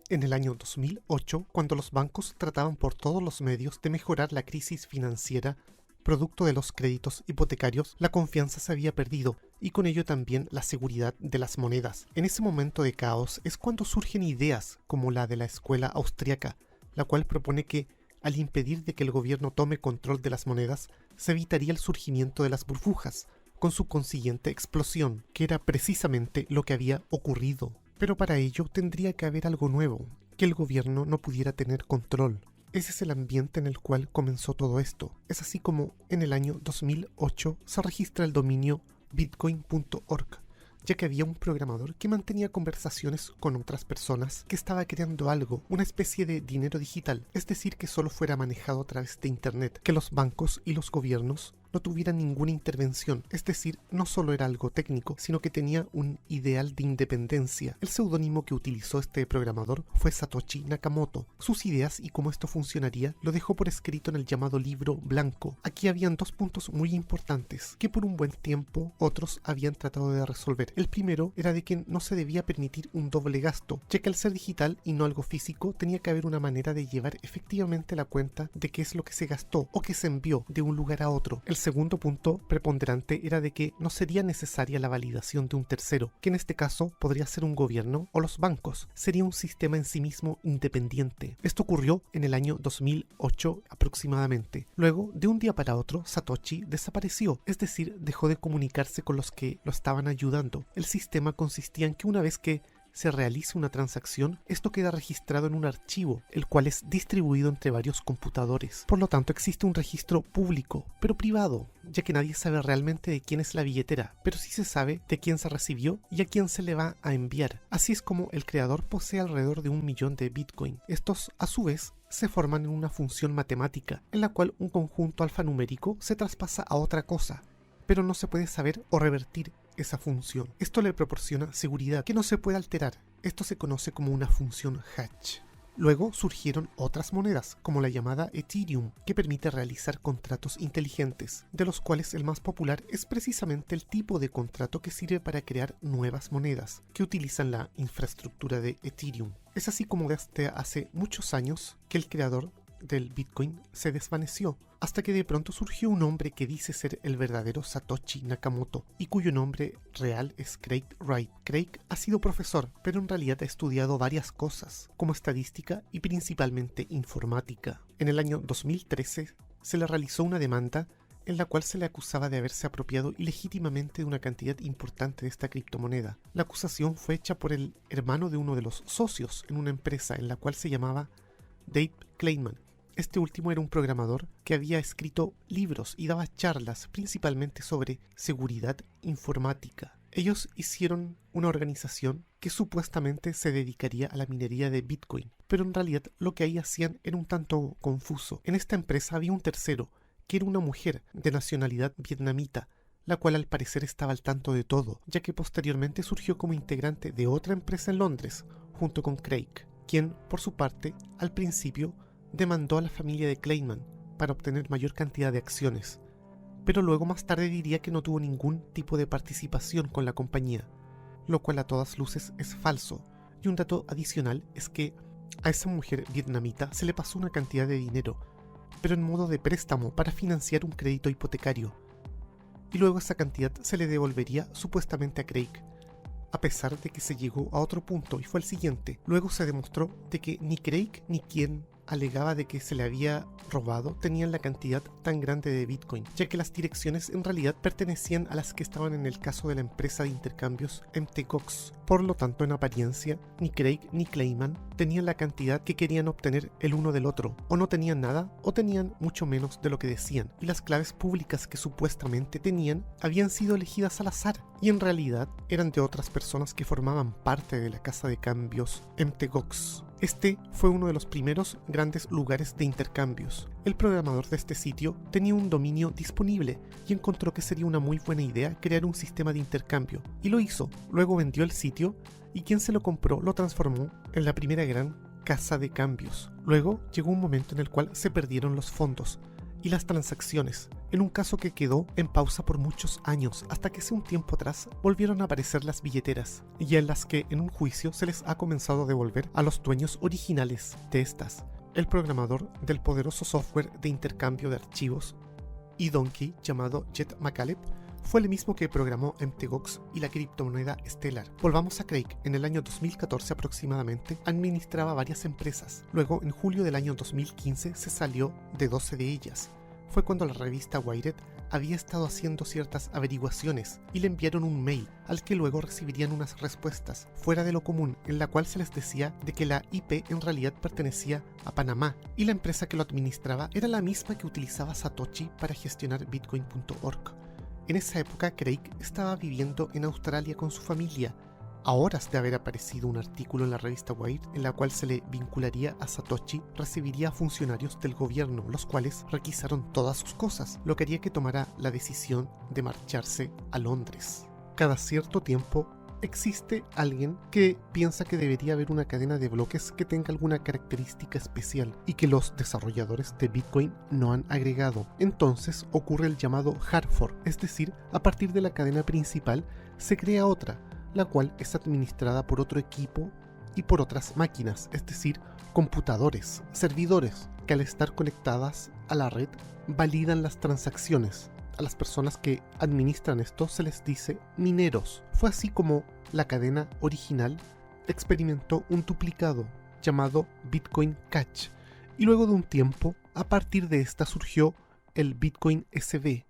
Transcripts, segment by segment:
en el año 2008, cuando los bancos trataban por todos los medios de mejorar la crisis financiera producto de los créditos hipotecarios, la confianza se había perdido y con ello también la seguridad de las monedas. En ese momento de caos es cuando surgen ideas como la de la escuela austriaca, la cual propone que al impedir de que el gobierno tome control de las monedas, se evitaría el surgimiento de las burbujas, con su consiguiente explosión, que era precisamente lo que había ocurrido. Pero para ello tendría que haber algo nuevo, que el gobierno no pudiera tener control. Ese es el ambiente en el cual comenzó todo esto. Es así como en el año 2008 se registra el dominio bitcoin.org, ya que había un programador que mantenía conversaciones con otras personas que estaba creando algo, una especie de dinero digital, es decir, que solo fuera manejado a través de internet, que los bancos y los gobiernos no tuvieran ninguna intervención, es decir, no solo era algo técnico, sino que tenía un ideal de independencia. El seudónimo que utilizó este programador fue Satoshi Nakamoto. Sus ideas y cómo esto funcionaría lo dejó por escrito en el llamado libro blanco. Aquí habían dos puntos muy importantes, que por un buen tiempo otros habían tratado de resolver. El primero era de que no se debía permitir un doble gasto, ya que al ser digital y no algo físico, tenía que haber una manera de llevar efectivamente la cuenta de qué es lo que se gastó o que se envió de un lugar a otro. El segundo punto preponderante era de que no sería necesaria la validación de un tercero, que en este caso podría ser un gobierno o los bancos. Sería un sistema en sí mismo independiente. Esto ocurrió en el año 2008 aproximadamente. Luego, de un día para otro, Satoshi desapareció, es decir, dejó de comunicarse con los que lo estaban ayudando. El sistema consistía en que una vez que se realiza una transacción, esto queda registrado en un archivo, el cual es distribuido entre varios computadores. Por lo tanto, existe un registro público, pero privado, ya que nadie sabe realmente de quién es la billetera, pero sí se sabe de quién se recibió y a quién se le va a enviar. Así es como el creador posee alrededor de 1 millón de Bitcoin. Estos, a su vez, se forman en una función matemática, en la cual un conjunto alfanumérico se traspasa a otra cosa, pero no se puede saber o revertir esa función. Esto le proporciona seguridad que no se puede alterar. Esto se conoce como una función hash. Luego surgieron otras monedas, como la llamada Ethereum, que permite realizar contratos inteligentes, de los cuales el más popular es precisamente el tipo de contrato que sirve para crear nuevas monedas, que utilizan la infraestructura de Ethereum. Es así como desde hace muchos años que el creador del Bitcoin se desvaneció, hasta que de pronto surgió un hombre que dice ser el verdadero Satoshi Nakamoto y cuyo nombre real es Craig Wright. Craig ha sido profesor, pero en realidad ha estudiado varias cosas, como estadística y principalmente informática. En el año 2013 se le realizó una demanda en la cual se le acusaba de haberse apropiado ilegítimamente de una cantidad importante de esta criptomoneda. La acusación fue hecha por el hermano de uno de los socios en una empresa en la cual se llamaba Dave Kleinman. Este último era un programador que había escrito libros y daba charlas principalmente sobre seguridad informática. Ellos hicieron una organización que supuestamente se dedicaría a la minería de Bitcoin, pero en realidad lo que ahí hacían era un tanto confuso. En esta empresa había un tercero, que era una mujer de nacionalidad vietnamita, la cual al parecer estaba al tanto de todo, ya que posteriormente surgió como integrante de otra empresa en Londres, junto con Craig, quien, por su parte, al principio demandó a la familia de Kleinman para obtener mayor cantidad de acciones, pero luego más tarde diría que no tuvo ningún tipo de participación con la compañía, lo cual a todas luces es falso. Y un dato adicional es que a esa mujer vietnamita se le pasó una cantidad de dinero, pero en modo de préstamo para financiar un crédito hipotecario, y luego esa cantidad se le devolvería supuestamente a Craig, a pesar de que se llegó a otro punto y fue el siguiente. Luego se demostró de que ni Craig ni quien alegaba de que se le había robado tenían la cantidad tan grande de Bitcoin, ya que las direcciones en realidad pertenecían a las que estaban en el caso de la empresa de intercambios Mt. Gox. Por lo tanto, en apariencia, ni Craig ni Kleinman tenían la cantidad que querían obtener el uno del otro, o no tenían nada, o tenían mucho menos de lo que decían, y las claves públicas que supuestamente tenían habían sido elegidas al azar, y en realidad eran de otras personas que formaban parte de la casa de cambios Mt. Gox. Este fue uno de los primeros grandes lugares de intercambios. El programador de este sitio tenía un dominio disponible y encontró que sería una muy buena idea crear un sistema de intercambio, y lo hizo. Luego vendió el sitio y quien se lo compró lo transformó en la primera gran casa de cambios. Luego llegó un momento en el cual se perdieron los fondos y las transacciones, en un caso que quedó en pausa por muchos años, hasta que hace un tiempo atrás volvieron a aparecer las billeteras, y en las que en un juicio se les ha comenzado a devolver a los dueños originales de estas. El programador del poderoso software de intercambio de archivos y donkey llamado Jet McCaleb fue el mismo que programó MTGOX y la criptomoneda Stellar. Volvamos a Craig. En el año 2014 aproximadamente administraba varias empresas. Luego, en julio del año 2015, se salió de 12 de ellas. Fue cuando la revista Wired había estado haciendo ciertas averiguaciones y le enviaron un mail al que luego recibirían unas respuestas fuera de lo común, en la cual se les decía de que la IP en realidad pertenecía a Panamá y la empresa que lo administraba era la misma que utilizaba Satoshi para gestionar Bitcoin.org. En esa época, Craig estaba viviendo en Australia con su familia, a horas de haber aparecido un artículo en la revista Wired en la cual se le vincularía a Satoshi, recibiría a funcionarios del gobierno, los cuales requisaron todas sus cosas, lo que haría que tomara la decisión de marcharse a Londres. Cada cierto tiempo, existe alguien que piensa que debería haber una cadena de bloques que tenga alguna característica especial y que los desarrolladores de Bitcoin no han agregado. Entonces ocurre el llamado hard fork, es decir, a partir de la cadena principal se crea otra, la cual es administrada por otro equipo y por otras máquinas, es decir, computadores, servidores, que al estar conectadas a la red validan las transacciones. A las personas que administran esto se les dice mineros. Fue así como la cadena original experimentó un duplicado llamado Bitcoin Cash, y luego de un tiempo, a partir de esta surgió el Bitcoin SV,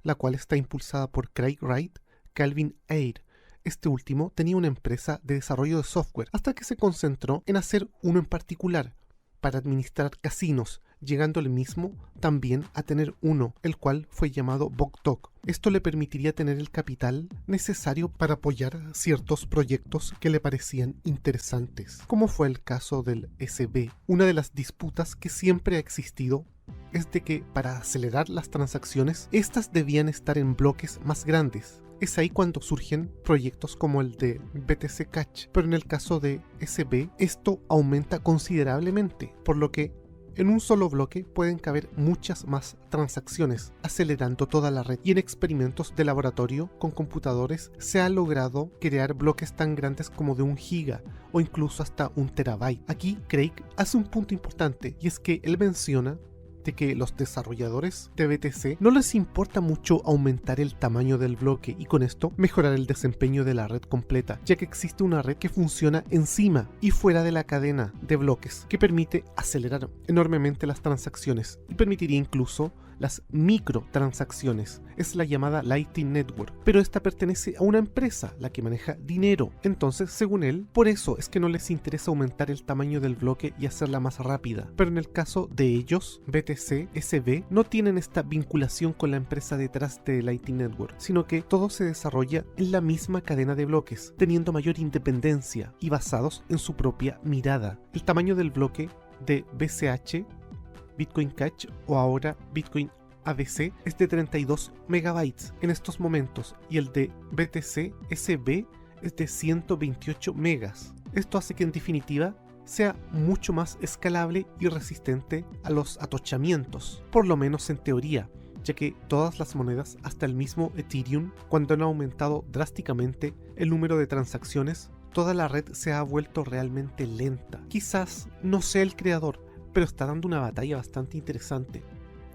la cual está impulsada por Craig Wright, Calvin Ayre. Este último tenía una empresa de desarrollo de software hasta que se concentró en hacer uno en particular para administrar casinos, llegando él mismo también a tener uno, el cual fue llamado Boktok. Esto le permitiría tener el capital necesario para apoyar ciertos proyectos que le parecían interesantes, como fue el caso del SB. Una de las disputas que siempre ha existido es de que para acelerar las transacciones, estas debían estar en bloques más grandes. Es ahí cuando surgen proyectos como el de BTC Cash, pero en el caso de SB esto aumenta considerablemente, por lo que en un solo bloque pueden caber muchas más transacciones, acelerando toda la red. Y en experimentos de laboratorio con computadores se ha logrado crear bloques tan grandes como de 1 giga o incluso hasta 1 terabyte. Aquí Craig hace un punto importante, y es que él menciona de que los desarrolladores de BTC no les importa mucho aumentar el tamaño del bloque y con esto mejorar el desempeño de la red completa, ya que existe una red que funciona encima y fuera de la cadena de bloques, que permite acelerar enormemente las transacciones y permitiría incluso las microtransacciones. Es la llamada Lightning Network, pero esta pertenece a una empresa, la que maneja dinero. Entonces, según él, por eso es que no les interesa aumentar el tamaño del bloque y hacerla más rápida. Pero en el caso de ellos, BTC, SB, no tienen esta vinculación con la empresa detrás de Lightning Network, sino que todo se desarrolla en la misma cadena de bloques, teniendo mayor independencia y basados en su propia mirada. El tamaño del bloque de BCH, Bitcoin Cash o ahora Bitcoin ABC es de 32 megabytes en estos momentos y el de BTC SB es de 128 megas. Esto hace que en definitiva sea mucho más escalable y resistente a los atochamientos, por lo menos en teoría, ya que todas las monedas, hasta el mismo Ethereum, cuando han aumentado drásticamente el número de transacciones, toda la red se ha vuelto realmente lenta. Quizás no sea el creador, pero está dando una batalla bastante interesante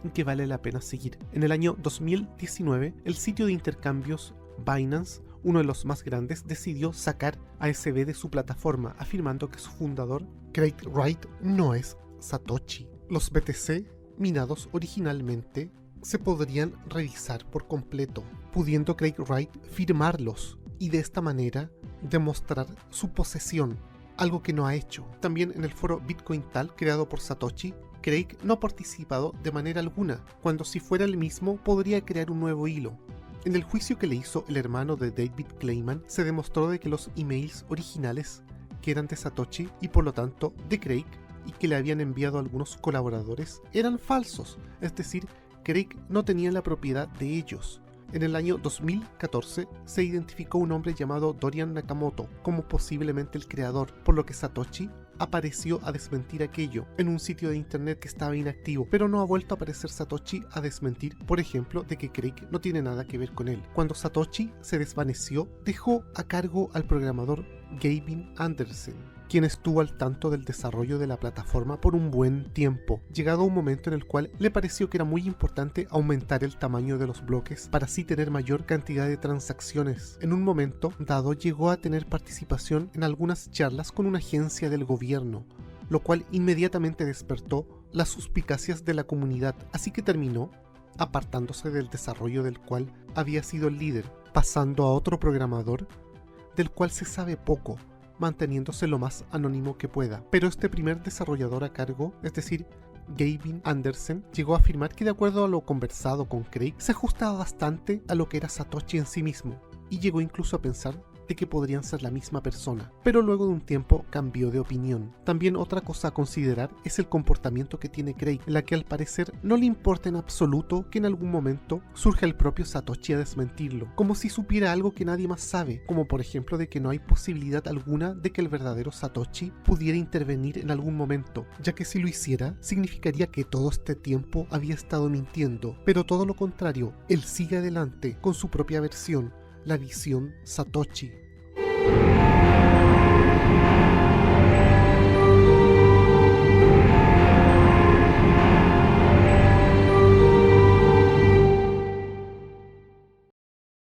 en que vale la pena seguir. En el año 2019, el sitio de intercambios Binance, uno de los más grandes, decidió sacar a SB de su plataforma, afirmando que su fundador, Craig Wright, no es Satoshi. Los BTC minados originalmente se podrían revisar por completo, pudiendo Craig Wright firmarlos y de esta manera demostrar su posesión, algo que no ha hecho. También en el foro Bitcoin Tal, creado por Satoshi, Craig no ha participado de manera alguna, cuando si fuera el mismo podría crear un nuevo hilo. En el juicio que le hizo el hermano de David Kleiman, se demostró de que los emails originales, que eran de Satoshi y por lo tanto de Craig, y que le habían enviado a algunos colaboradores, eran falsos, es decir, Craig no tenía la propiedad de ellos. En el año 2014 se identificó un hombre llamado Dorian Nakamoto como posiblemente el creador, por lo que Satoshi apareció a desmentir aquello en un sitio de internet que estaba inactivo, pero no ha vuelto a aparecer Satoshi a desmentir, por ejemplo, de que Craig no tiene nada que ver con él. Cuando Satoshi se desvaneció, dejó a cargo al programador Gavin Anderson, quien estuvo al tanto del desarrollo de la plataforma por un buen tiempo, llegado un momento en el cual le pareció que era muy importante aumentar el tamaño de los bloques para así tener mayor cantidad de transacciones. En un momento dado llegó a tener participación en algunas charlas con una agencia del gobierno, lo cual inmediatamente despertó las suspicacias de la comunidad, así que terminó apartándose del desarrollo del cual había sido el líder, pasando a otro programador del cual se sabe poco, manteniéndose lo más anónimo que pueda. Pero este primer desarrollador a cargo, es decir, Gavin Anderson, llegó a afirmar que de acuerdo a lo conversado con Craig, se ajustaba bastante a lo que era Satoshi en sí mismo, y llegó incluso a pensar de que podrían ser la misma persona, pero luego de un tiempo cambió de opinión. También otra cosa a considerar es el comportamiento que tiene Craig, en la que al parecer no le importa en absoluto que en algún momento surja el propio Satoshi a desmentirlo, como si supiera algo que nadie más sabe, como por ejemplo de que no hay posibilidad alguna de que el verdadero Satoshi pudiera intervenir en algún momento, ya que si lo hiciera, significaría que todo este tiempo había estado mintiendo, pero todo lo contrario, él sigue adelante con su propia versión, la visión Satoshi.